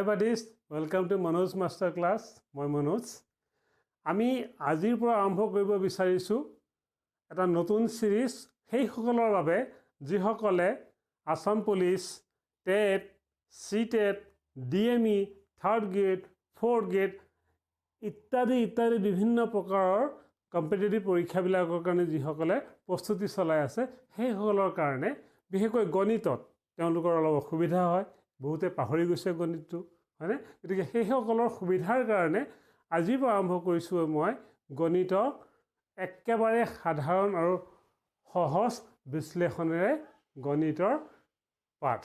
Hi buddies, welcome to Manoj Master Class. মই মনোজ। আমি আজিৰ পৰা আৰম্ভ কৰিব বিচাৰিছো এটা নতুন সিৰিজ সেই সকলৰ বাবে যিসকলে Assam police, TET, CTET, DME, third grade, fourth grade ইত্যাদি বিভিন্ন প্ৰকাৰৰ কম্পিটিটিভ পৰীক্ষাবিলাকৰ কাৰণে যিসকলে প্ৰস্তুতি চলাই আছে সেই সকলৰ কাৰণে বিশেষকৈ গণিতত তেওঁলোকৰ অলপ অসুবিধা হয়, বহুতে পাহৰি গৈছে গণিতটো, হয়নে? গতিকে সেই সকলৰ সুবিধাৰ কাৰণে আজিৰ পৰা আৰম্ভ কৰিছোঁ মই গণিতৰ একেবাৰে সাধাৰণ আৰু সহজ বিশ্লেষণেৰে গণিতৰ পাঠ।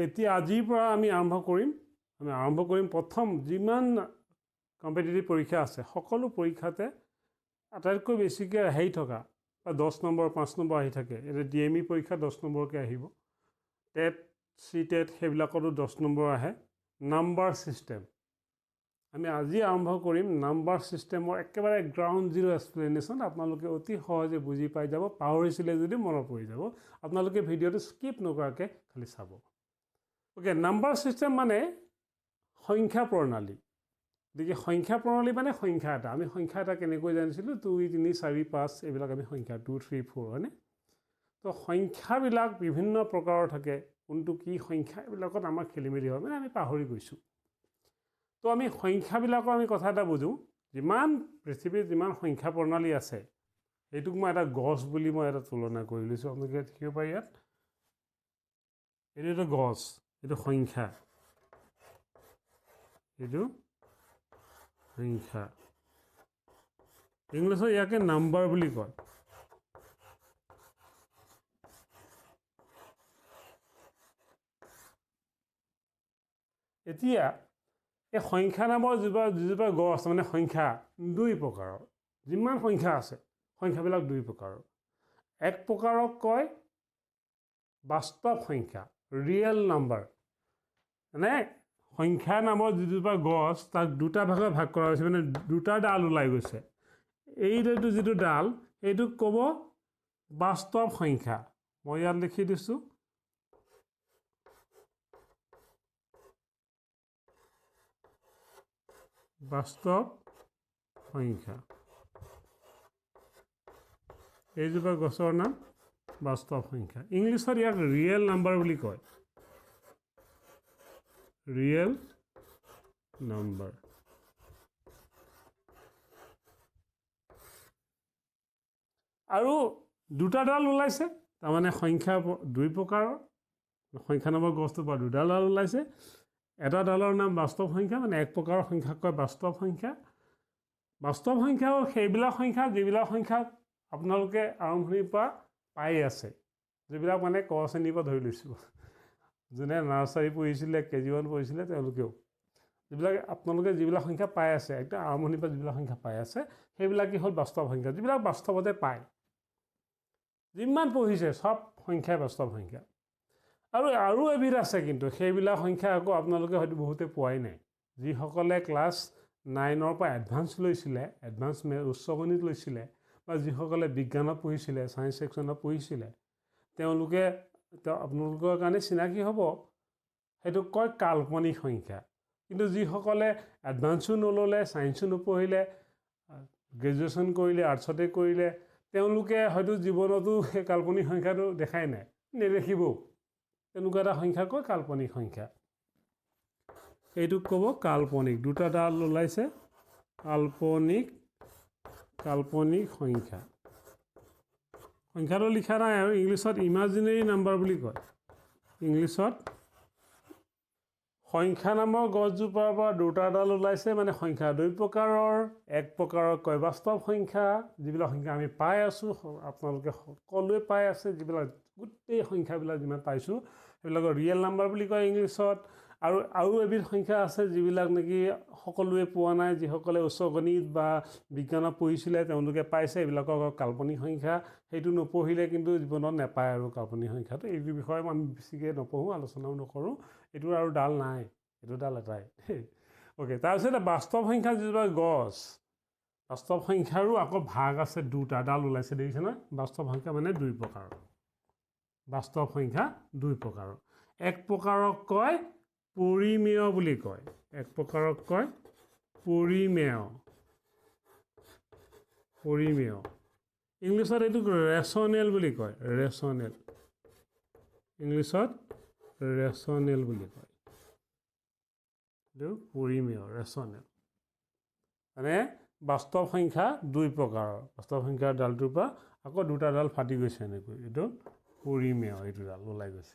এতিয়া আজিৰ পৰা আমি আৰম্ভ কৰিম প্ৰথম যিমান কম্পিটিটিভ পৰীক্ষা আছে সকলো পৰীক্ষাতে আটাইতকৈ বেছিকৈ আহি থকা 10 নম্বৰ 5 নম্বৰ আহি থাকে। এতিয়া ডিএমই পৰীক্ষা 10 নম্বৰকৈ আহিব, টেট সিটেট সেইবিলাকতো 10 নম্বৰ আহে। নাম্বাৰ ছিষ্টেম আমি আজি আৰম্ভ কৰিম। নাম্বাৰ ছিষ্টেমৰ একেবাৰে গ্ৰাউণ্ড জিৰ' এক্সপ্লেনেশ্যন আপোনালোকে অতি সহজে বুজি পাই যাব। পাহৰিছিলে যদি মনত পৰি যাব। আপোনালোকে ভিডিঅ'টো স্কিপ নকৰাকৈ খালি চাব। নাম্বাৰ ছিষ্টেম মানে সংখ্যা প্ৰণালী। গতিকে সংখ্যা প্ৰণালী মানে সংখ্যা এটা। আমি সংখ্যা এটা কেনেকৈ জানিছিলোঁ 2 3 4 5 এইবিলাক আমি সংখ্যা 2 3 4 হয়নে? তো সংখ্যাবিলাক বিভিন্ন প্ৰকাৰৰ থাকে। কোনটো কি সংখ্যা এইবিলাকত আমাৰ খেলিমেলি হয়, মানে আমি পাহৰি গৈছোঁ। তো আমি সংখ্যাবিলাকৰ আমি কথা এটা বুজোঁ। যিমান পৃথিৱীত যিমান সংখ্যা প্ৰণালী আছে সেইটোক মই এটা গছ বুলি মই এটা তুলনা কৰি লৈছোঁ। আপোনালোকে দেখিব পাৰে ইয়াত এইটো এটা গছ, এইটো সংখ্যা, এইটো সংখ্যা। ইংলিছত ইয়াকে নাম্বাৰ বুলি কয়। এতিয়া এই সংখ্যা নামৰ যিজোপা গছ মানে সংখ্যা 2 প্ৰকাৰৰ। যিমান সংখ্যা আছে সংখ্যাবিলাক 2 প্ৰকাৰৰ। এক প্ৰকাৰক কয় বাস্তৱ সংখ্যা, ৰিয়েল নাম্বাৰ। মানে সংখ্যা নামৰ যিজোপা গছ তাক দুটা ভাগত ভাগ কৰা হৈছে, মানে দুটা ডাল ওলাই গৈছে। এইটো যিটো ডাল এইটোক ক'ব বাস্তৱ সংখ্যা। মই ইয়াত লিখি দিছোঁ বাস্তৱ সংখ্যা। এইজোপা গছৰ নাম বাস্তৱ সংখ্যা। ইংলিছত ইয়াক ৰিয়েল নাম্বাৰ বুলি কয়, ৰিয়েল নাম্বাৰ। আৰু দুটা ডাল ওলাইছে, তাৰমানে সংখ্যা 2 প্ৰকাৰৰ। সংখ্যা নামৰ গছটোৰ পৰা দুটা ডাল ওলাইছে। এটা ডালৰ নাম বাস্তৱ সংখ্যা, মানে এক প্ৰকাৰৰ সংখ্যাক কয় বাস্তৱ সংখ্যা। বাস্তৱ সংখ্যাও সেইবিলাক সংখ্যা যিবিলাক সংখ্যাক আপোনালোকে আৰম্ভণিৰ পৰা পাই আছে, যিবিলাক মানে ক শ্ৰেণীৰ পৰা ধৰি লৈছোঁ। যোনে নাৰ্চাৰী পঢ়িছিলে, KG1 পঢ়িছিলে তেওঁলোকেও আপোনালোকে যিবিলাক সংখ্যা পাই আছে একদম আৰম্ভণিৰ পৰা যিবিলাক সংখ্যা পাই আছে সেইবিলাকেই হ'ল বাস্তৱ সংখ্যা, যিবিলাক বাস্তৱতে পায়। যিমান পঢ়িছে চব সংখ্যাই বাস্তৱ সংখ্যা। আৰু এবিধ আছে, কিন্তু সেইবিলাক সংখ্যা আকৌ আপোনালোকে হয়তো বহুতে পোৱাই নাই। যিসকলে ক্লাছ 9ৰ পৰা এডভান্স লৈছিলে, এডভান্স উচ্চ গণিত লৈছিলে, বা যিসকলে বিজ্ঞানত পঢ়িছিলে, ছায়েন্স ছেকশ্যনত পঢ়িছিলে, তেওঁলোকে আপোনালোকৰ কাৰণে চিনাকি হ'ব। সেইটোক কয় কাল্পনিক সংখ্যা। কিন্তু যিসকলে এডভান্সো নল'লে, ছায়েন্সো নপঢ়িলে, গ্ৰেজুৱেশ্যন কৰিলে, আৰ্টছতে কৰিলে, তেওঁলোকে হয়তো জীৱনতো সেই কাল্পনিক সংখ্যাটো দেখাই নাই, নেদেখিবও। তেনেকুৱা এটা সংখ্যা কয় কাল্পনিক সংখ্যা। এইটোক ক'ব কাল্পনিক। দুটা ডাল ওলাইছে, কাল্পনিক সংখ্যা। সংখ্যাটো লিখা নাই আৰু ইংলিছত ইমাজিনেৰী নাম্বাৰ বুলি কয়। ইংলিছত সংখ্যা নামৰ গছজোপাৰ পৰা দুটা ডাল ওলাইছে, মানে সংখ্যা 2 প্ৰকাৰৰ। এক প্ৰকাৰক কয় বাস্তৱ সংখ্যা, যিবিলাক সংখ্যা আমি পাই আছোঁ, আপোনালোকে সকলোৱে পাই আছে। যিবিলাক গোটেই সংখ্যাবিলাক যিমান পাইছোঁ সেইবিলাকৰ ৰিয়েল নাম্বাৰ বুলি কয় ইংলিছত। আৰু এবিধ সংখ্যা আছে যিবিলাক নেকি সকলোৱে পোৱা নাই, যিসকলে উচ্চ গণিত বা বিজ্ঞানত পঢ়িছিলে তেওঁলোকে পাইছে, এইবিলাকক কাল্পনিক সংখ্যা। সেইটো নপঢ়িলে কিন্তু জীৱনত নাপায় আৰু কাল্পনিক সংখ্যাটো। এইটো বিষয়ে আমি বেছিকৈ নপঢ়োঁ, আলোচনাও নকৰোঁ। এইটোৰ আৰু ডাল নাই, এইটো ডাল এটাই। তাৰপিছতে বাস্তৱ সংখ্যা যিজোপা গছ, বাস্তৱ সংখ্যাৰো আকৌ ভাগ আছে দুটা ডাল ওলাইছে দেখিছে না বাস্তৱ সংখ্যা মানে দুই প্ৰকাৰৰ বাস্তৱ সংখ্যা দুই প্ৰকাৰৰ এক প্ৰকাৰক কয় পৰিমেয় বুলি কয় এক প্ৰকাৰক কয় পৰিমেয় ইংলিছত এইটো ৰেচনেল বুলি কয় ৰেচনেল ইংলিছত ৰেচনেল বুলি কয় এইটো পৰিমেয় ৰেচনেল মানে বাস্তৱ সংখ্যা দুই প্ৰকাৰৰ বাস্তৱ সংখ্যাৰ ডালটোৰ পৰা আকৌ দুটা ডাল ফাটি গৈছে এনেকৈ এইটো পৰিমেয় এইটো ডাল ওলাই গৈছে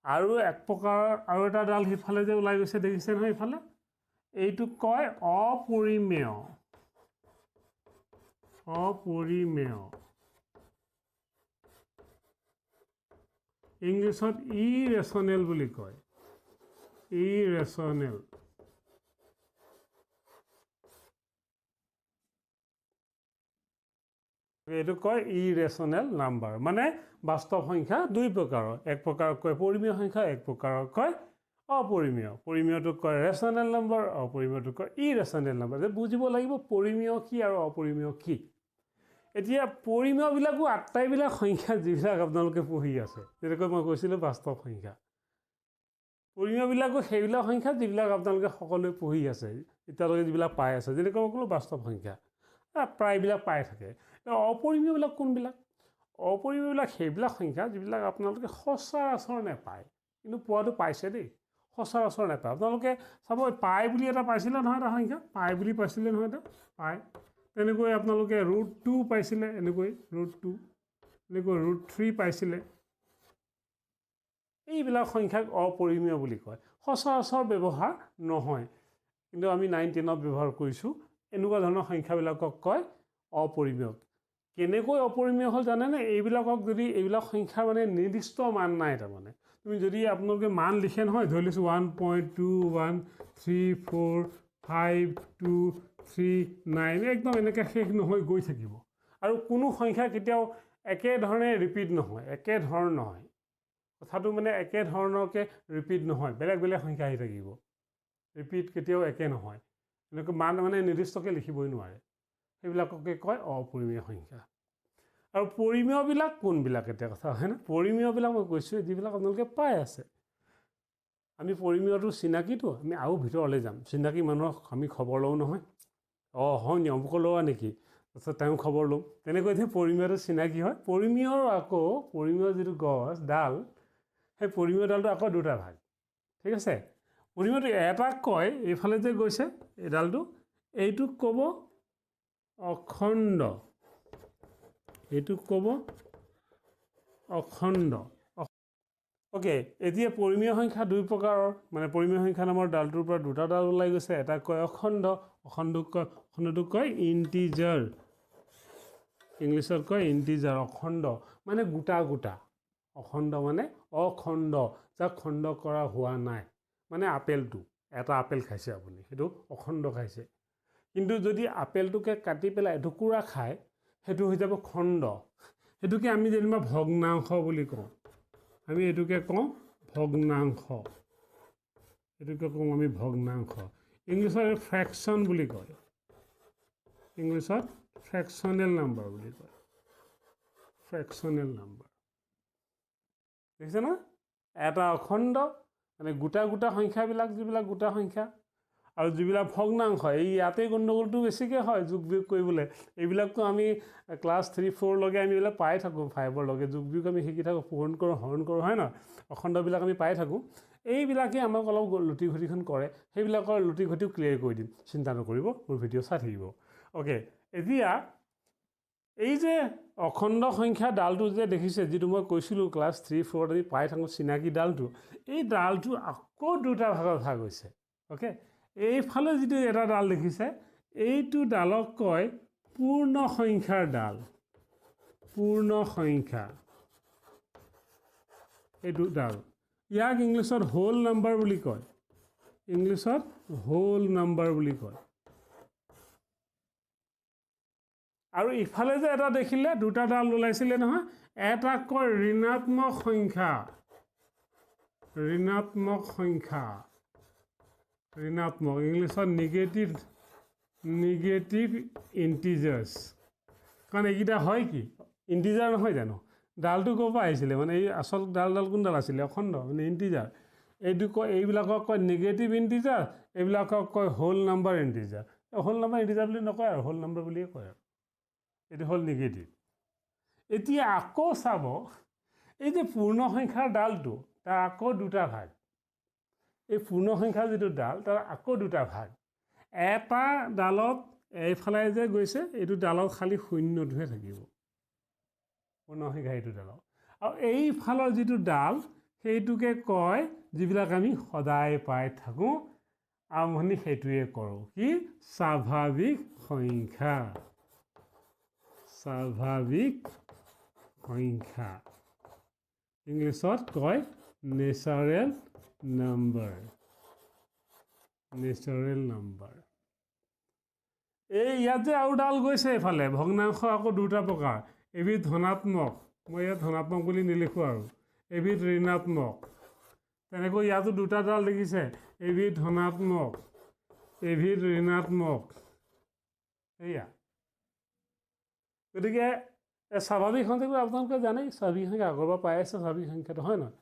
আৰু এক প্ৰকাৰৰ আৰু এটা ডাল সিফালে যে ওলাই গৈছে দেখিছে নহয় ইফালে এইটো কয় অপৰিমেয় ইংলিছত ইৰেচনেল বুলি কয় ইৰেচনেল এইটো কয় ইৰেচনেল নাম্বাৰ মানে বাস্তৱ সংখ্যা দুই প্ৰকাৰৰ এক প্ৰকাৰক কয় পৰিমেয় সংখ্যা এক প্ৰকাৰক কয় অপৰিমেয় পৰিমেয়টোক কয় ৰেচনেল নাম্বাৰ অপৰিমেয়টোক কয় ইৰেচনেল নাম্বাৰ যে বুজিব লাগিব পৰিমেয় কি আৰু অপৰিমেয় কি এতিয়া পৰিমেয়বিলাকো আটাইবিলাক সংখ্যা যিবিলাক আপোনালোকে পঢ়ি আছে যেনেকৈ মই কৈছিলোঁ বাস্তৱ সংখ্যা পৰিমেয়বিলাকো সেইবিলাক সংখ্যা যিবিলাক আপোনালোকে সকলোৱে পঢ়ি আছে এতিয়ালৈকে যিবিলাক পাই আছে যেনেকৈ মই ক'লোঁ বাস্তৱ সংখ্যা প্ৰায়বিলাক পাই থাকে অপৰিমেয়বিলাক কোনবিলাক অপৰিমেয়বিলাক সেইবিলাক সংখ্যা যিবিলাক আপোনালোকে সচৰাচৰ নেপায় কিন্তু পোৱাটো পাইছে দেই সচৰাচৰ নেপায় আপোনালোকে চাব পাই বুলি এটা পাইছিলে নহয় এটা সংখ্যা পাই বুলি পাইছিলে নহয় এটা পাই তেনেকৈ আপোনালোকে √2 পাইছিলে এনেকৈ √2 এনেকৈ √3 পাইছিলে এইবিলাক সংখ্যাক অপৰিমেয় বুলি কয় সচৰাচৰ ব্যৱহাৰ নহয় কিন্তু আমি 9 10ত ব্যৱহাৰ কৰিছোঁ এনেকুৱা ধৰণৰ সংখ্যাবিলাকক কয় অপৰিমেয় কেনেকৈ অপৰিমেয় হ'ল জানেনে এইবিলাকক যদি এইবিলাক সংখ্যা মানে নিৰ্দিষ্ট মান নাই তাৰমানে তুমি যদি আপোনালোকে মান লিখে নহয় ধৰি লৈছোঁ 1.21345239 একদম এনেকৈ শেষ নহয় গৈ থাকিব আৰু কোনো সংখ্যা কেতিয়াও একেধৰণে ৰিপিট নহয় একেধৰণ নহয় কথাটো মানে একেধৰণৰকৈ ৰিপিট নহয় বেলেগ বেলেগ সংখ্যা আহি থাকিব ৰিপিট কেতিয়াও একে নহয় এনেকৈ মান মানে নিৰ্দিষ্টকৈ লিখিবই নোৱাৰে সেইবিলাককে কয় অপৰিমেয় সংখ্যা আৰু পৰিমেয়বিলাক কোনবিলাক এতিয়া কথা হয়নে পৰিমেয়বিলাক মই কৈছোঁ যিবিলাক আপোনালোকে পাই আছে আমি পৰিমেয়টো চিনাকিটো আমি আৰু ভিতৰলৈ যাম চিনাকি মানুহক আমি খবৰ লওঁ নহয় হয় নি অমুক লোৱা নেকি তাৰপিছত তেওঁ খবৰ লওঁ তেনেকৈ যে পৰিমেয়টো চিনাকি হয় পৰিমেয়ৰ আকৌ পৰিমেয়ৰ যিটো গছ ডাল সেই পৰিমেয় ডালটো আকৌ দুটা ভাগ ঠিক আছে পৰিমেয়টো এটাক কয় এইফালে যে গৈছে এই ডালটো এইটোক ক'ব অখণ্ড এইটোক ক'ব অখণ্ড অ'কে এতিয়া পৰিমেয় সংখ্যা দুই প্ৰকাৰৰ মানে পৰিমেয় সংখ্যা নামৰ ডালটোৰ পৰা দুটা ডাল ওলাই গৈছে এটা কয় অখণ্ডটোক কয় ইণ্টিজাৰ ইংলিছত কয় ইণ্টিজাৰ অখণ্ড মানে গোটা গোটা অখণ্ড মানে অখণ্ড যাক খণ্ড কৰা হোৱা নাই মানে আপেলটো এটা আপেল খাইছে আপুনি সেইটো অখণ্ড খাইছে কিন্তু যদি আপেলটোকে কাটি পেলাই এটুকুৰা খায় সেইটো হৈ যাব খণ্ড সেইটোকে আমি যেনিবা ভগ্নাংশ বুলি কওঁ আমি এইটোকে কওঁ ভগ্নাংশ এইটোকে কওঁ আমি ভগ্নাংশ ইংলিছত ফ্ৰেকশ্যন বুলি কয় ইংলিছত ফ্ৰেকশ্যনেল নাম্বাৰ বুলি কয় ফ্ৰেকশ্যনেল নাম্বাৰ দেখিছে না এটা অখণ্ড মানে গোটা গোটা সংখ্যাবিলাক যিবিলাক গোটা সংখ্যা আৰু যিবিলাক ভগ্নাংশ এই ইয়াতেই গণ্ডগোলটো বেছিকৈ হয় যোগ বিয়োগ কৰিবলৈ এইবিলাকতো আমি ক্লাছ 3 4 লৈকে আমি এইবিলাক পাই থাকোঁ 5ৰ লৈকে যোগ বিয়োগ আমি শিকি থাকোঁ পূৰণ কৰোঁ হৰণ কৰোঁ হয় ন অখণ্ডবিলাক আমি পাই থাকোঁ এইবিলাকেই আমাক অলপ লুটি ঘটিখন কৰে সেইবিলাকৰ লুটি ঘটিও ক্লিয়াৰ কৰি দিম চিন্তা নকৰিব মোৰ ভিডিঅ' চাই থাকিব অ'কে এতিয়া এই যে অখণ্ড সংখ্যা ডালটো যে দেখিছে যিটো মই কৈছিলোঁ ক্লাছ 3 4 আমি পাই থাকোঁ চিনাকি ডালটো এই ডালটো আকৌ দুটা ভাগত ভাগ হৈছে অ'কে এইফালে যিটো এটা ডাল দেখিছে এইটো ডালক কয় পূৰ্ণ সংখ্যাৰ ডাল পূৰ্ণ সংখ্যা এইটো ডাল ইয়াক ইংলিছত হোল নাম্বাৰ বুলি কয় ইংলিছত হোল নাম্বাৰ বুলি কয় আৰু ইফালে যে এটা দেখিলে দুটা ডাল ওলাইছিলে নহয় এটা কয় ঋণাত্মক সংখ্যা ঋণাত্মক সংখ্যা ঋণাত্মক ইংলিছত নিগেটিভ নিগেটিভ ইণ্টিজাৰ্ছ কাৰণ এইকেইটা হয় কি ইণ্টিজাৰ নহয় জানো ডালটো ক'ৰ পৰা আহিছিলে মানে এই আচল ডালডাল কোনডাল আছিলে অখণ্ড মানে ইণ্টিজাৰ এইটো কয় এইবিলাকক কয় নিগেটিভ ইণ্টিজাৰ এইবিলাকক কয় whole number integer whole number integer বুলি নকয় আৰু হোল নাম্বাৰ বুলিয়ে কয় আৰু এইটো হ'ল নিগেটিভ এতিয়া আকৌ চাব এই যে পূৰ্ণ সংখ্যাৰ ডালটো তাৰ আকৌ দুটা ভাগ এই পূৰ্ণ সংখ্যাৰ যিটো ডাল তাৰ আকৌ দুটা ভাগ এটা ডালত এইফালে যে গৈছে এইটো ডালত খালি শূন্যটোহে থাকিব পূৰ্ণ সংখ্যা এইটো ডালত আৰু এইফালৰ যিটো ডাল সেইটোকে কয় যিবিলাক আমি সদায় পাই থাকোঁ আৰম্ভণি সেইটোৱে কৰোঁ কি স্বাভাৱিক সংখ্যা স্বাভাৱিক সংখ্যা ইংলিছত কয় নেচাৰেল নাম্বাৰ নেচাৰেল নাম্বাৰ এই ইয়াত যে আৰু ডাল গৈছে এইফালে ভগ্নাংশ আকৌ দুটা প্ৰকাৰ এবিধ ধনাত্মক মই ইয়াত ধনাত্মক বুলি নিলিখোঁ আৰু এবিধ ঋণাত্মক তেনেকৈ ইয়াতো দুটা ডাল দেখিছে এবিধ ধনাত্মক এবিধ ঋণাত্মক এয়া গতিকে স্বাভাৱিক সংখ্যাটো আপোনালোকে জানেই স্বাভাৱিক সংখ্যা আগৰ পৰা পাই আছে স্বাভাৱিক সংখ্যাটো হয় নহয়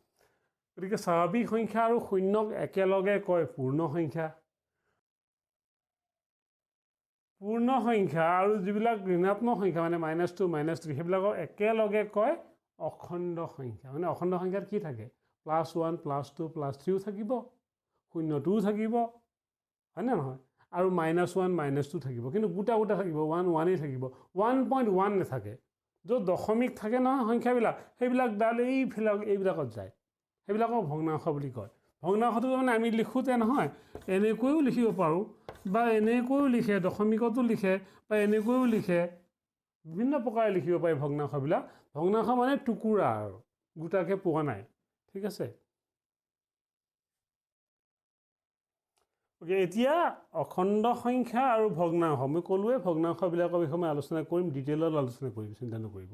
গতিকে স্বাভাৱিক সংখ্যা আৰু শূন্যক একেলগে কয় পূৰ্ণ সংখ্যা পূৰ্ণ সংখ্যা আৰু যিবিলাক ঋণাত্মক সংখ্যা মানে -2 -3 সেইবিলাকক একেলগে কয় অখণ্ড সংখ্যা মানে অখণ্ড সংখ্যাত কি থাকে +1 +2 +3ও থাকিব শূন্যটোও থাকিব হয়নে নহয় আৰু -1 -2 থাকিব কিন্তু গোটা গোটা থাকিব 1 1এই থাকিব 1.1 নাথাকে য'ত দশমিক থাকে নহয় সংখ্যাবিলাক সেইবিলাক ডাল এইবিলাকত যায় সেইবিলাকক ভগ্নাংশ বুলি কয় ভগ্নাংশটো মানে আমি লিখোঁতে নহয় এনেকৈও লিখিব পাৰোঁ বা এনেকৈও লিখে দশমিকতো লিখে বা এনেকৈও লিখে বিভিন্ন প্ৰকাৰে লিখিব পাৰি ভগ্নাংশবিলাক ভগ্নাংশ মানে টুকুৰা আৰু গোটাকৈ পোৱা নাই ঠিক আছে এতিয়া অখণ্ড সংখ্যা আৰু ভগ্নাংশ মই ক'লোৱে ভগ্নাংশবিলাকৰ বিষয়ে মই আলোচনা কৰিম ডিটেইলত আলোচনা কৰিম চিন্তা নকৰিব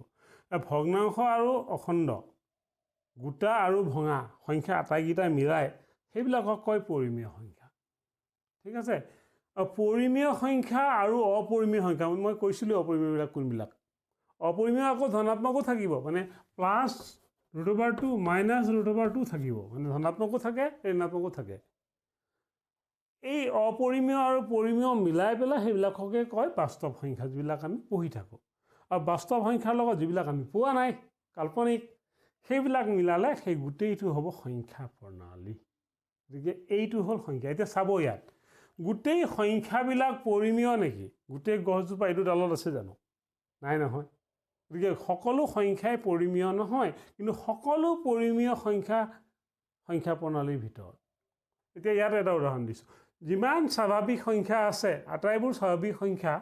ভগ্নাংশ আৰু অখণ্ড গোটা আৰু ভঙা সংখ্যা আটাইকেইটা মিলাই সেইবিলাকক কয় পৰিমেয় সংখ্যা ঠিক আছে আৰু পৰিমেয় সংখ্যা আৰু অপৰিমেয় সংখ্যা মই কৈছিলোঁ অপৰিমেয়বিলাক কোনবিলাক অপৰিমেয় আকৌ ধনাত্মকো থাকিব মানে +√2 -√2 থাকিব মানে ধনাত্মকো থাকে ঋণাত্মকো থাকে এই অপৰিমেয় আৰু পৰিমেয় মিলাই পেলাই সেইবিলাককে কয় বাস্তৱ সংখ্যা যিবিলাক আমি পঢ়ি থাকোঁ আৰু বাস্তৱ সংখ্যাৰ লগত যিবিলাক আমি পোৱা নাই কাল্পনিক সেইবিলাক মিলালে সেই গোটেইটো হ'ব সংখ্যা প্ৰণালী গতিকে এইটো হ'ল সংখ্যা এতিয়া চাব ইয়াত গোটেই সংখ্যাবিলাক পৰিমেয় নেকি গোটেই গছজোপা এইটো ডালত আছে জানো নাই নহয় গতিকে সকলো সংখ্যাই পৰিমেয় নহয় কিন্তু সকলো পৰিমেয় সংখ্যা প্ৰণালীৰ ভিতৰত এতিয়া ইয়াত এটা উদাহৰণ দিছোঁ যিমান স্বাভাৱিক সংখ্যা আছে আটাইবোৰ স্বাভাৱিক সংখ্যা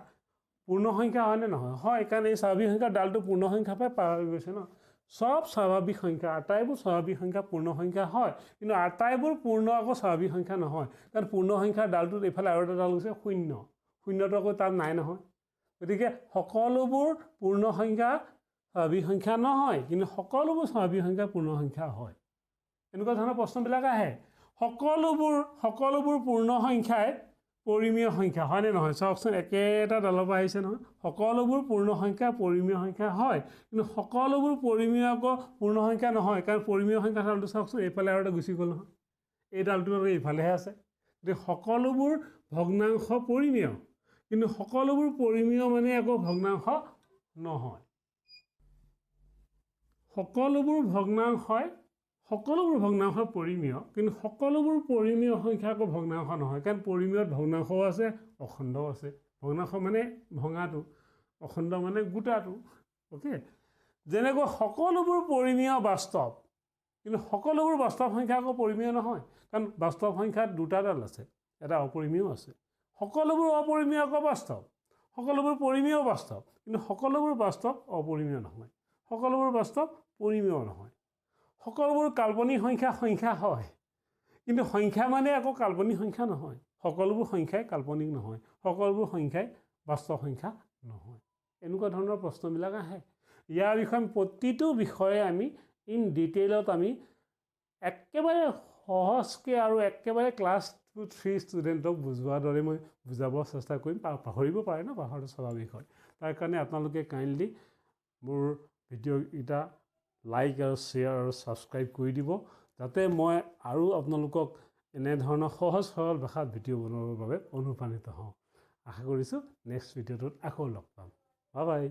পূৰ্ণ সংখ্যা হয়নে নহয় হয় কাৰণ এই স্বাভাৱিক সংখ্যাৰ ডালটো পূৰ্ণ সংখ্যা পাই পাৰ হৈ গৈছে ন সব স্বাভাৱিক সংখ্যা আটাইবোৰ স্বাভাৱিক সংখ্যা পূৰ্ণ সংখ্যা হয় কিন্তু আটাইবোৰ পূৰ্ণ আকৌ স্বাভাৱিক সংখ্যা নহয় কাৰণ পূৰ্ণ সংখ্যাৰ ডালটোত এইফালে আৰু এটা ডাল হৈছে শূন্যটো আকৌ তাত নাই নহয় গতিকে সকলোবোৰ পূৰ্ণ সংখ্যা স্বাভাৱিক সংখ্যা নহয় কিন্তু সকলোবোৰ স্বাভাৱিক সংখ্যা পূৰ্ণ সংখ্যা হয় এনেকুৱা ধৰণৰ প্ৰশ্নবিলাক আহে সকলোবোৰ পূৰ্ণ সংখ্যাই পৰিমেয় সংখ্যা হয়নে নহয় চাওকচোন একেটা ডালৰ পৰা আহিছে নহয় সকলোবোৰ পূৰ্ণ সংখ্যা পৰিমেয় সংখ্যা হয় কিন্তু সকলোবোৰ পৰিমেয় আকৌ পূৰ্ণ সংখ্যা নহয় কাৰণ পৰিমেয় সংখ্যা ডালটো চাওকচোন এইফালে আৰু এটা গুচি গ'ল নহয় এই ডালটো এইফালেহে আছে গতিকে সকলোবোৰ ভগ্নাংশ পৰিমেয় কিন্তু সকলোবোৰ পৰিমেয় মানে আকৌ ভগ্নাংশ নহয় সকলোবোৰ ভগ্নাংশ পৰিমেয় কিন্তু সকলোবোৰ পৰিমেয় সংখ্যা আকৌ ভগ্নাংশ নহয় কাৰণ পৰিমেয়ত ভগ্নাংশও আছে অখণ্ডও আছে ভগ্নাংশ মানে ভঙাটো অখণ্ড মানে গোটাটো অ'কে যেনেকৈ সকলোবোৰ পৰিমেয় বাস্তৱ কিন্তু সকলোবোৰ বাস্তৱ সংখ্যা আকৌ পৰিমেয় নহয় কাৰণ বাস্তৱ সংখ্যাত দুটা ডাল আছে এটা অপৰিমেয় আছে সকলোবোৰ অপৰিমেয় আকৌ বাস্তৱ সকলোবোৰ পৰিমেয় বাস্তৱ কিন্তু সকলোবোৰ বাস্তৱ অপৰিমেয় নহয় সকলোবোৰ বাস্তৱ পৰিমেয় নহয় সকলোবোৰ কাল্পনিক সংখ্যা হয় কিন্তু সংখ্যা মানে আকৌ কাল্পনিক সংখ্যা নহয় সকলোবোৰ সংখ্যাই কাল্পনিক নহয় সকলোবোৰ সংখ্যাই বাস্তৱ সংখ্যা নহয় এনেকুৱা ধৰণৰ প্ৰশ্নবিলাক আহে ইয়াৰ বিষয়ে প্ৰতিটো বিষয়ে আমি ইন ডিটেইলত আমি একেবাৰে সহজকৈ আৰু একেবাৰে ক্লাছ 3 ষ্টুডেণ্টক বুজোৱাৰ দৰে মই বুজাব চেষ্টা কৰিম পাহৰিব পাৰে ন পাহৰাটো স্বাভাৱিক হয় তাৰ কাৰণে আপোনালোকে কাইণ্ডলি মোৰ ভিডিঅ'কেইটা লাইক আৰু শ্বেয়াৰ আৰু ছাবস্ক্ৰাইব কৰি দিব যাতে মই আৰু আপোনালোকক এনেধৰণৰ সহজ সৰল ভাষাত ভিডিঅ' বনাবৰ বাবে অনুপ্ৰাণিত হওঁ আশা কৰিছোঁ নেক্সট ভিডিঅ'টোত আকৌ লগ পাম বাই বাই